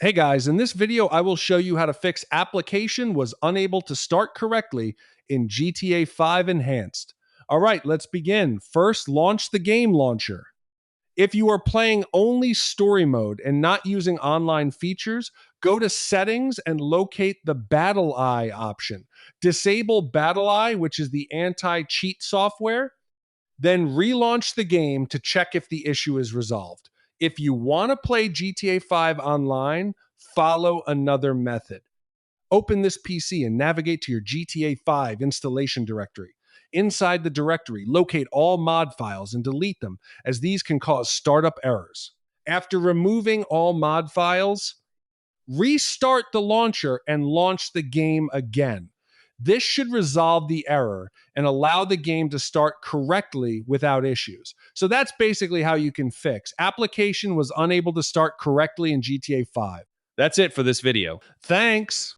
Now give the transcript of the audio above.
Hey guys, in this video, I will show you how to fix application was unable to start correctly in GTA 5 Enhanced. All right, let's begin. First, launch the game launcher. If you are playing only story mode and not using online features, go to settings and locate the Battle Eye option. Disable Battle Eye, which is the anti-cheat software, then relaunch the game to check if the issue is resolved. If you want to play GTA 5 online, follow another method. Open this PC and navigate to your GTA 5 installation directory. Inside the directory, locate all mod files and delete them, as these can cause startup errors. After removing all mod files, restart the launcher and launch the game again. This should resolve the error and allow the game to start correctly without issues. So that's basically how you can fix. Application was unable to start correctly in GTA 5. That's it for this video. Thanks.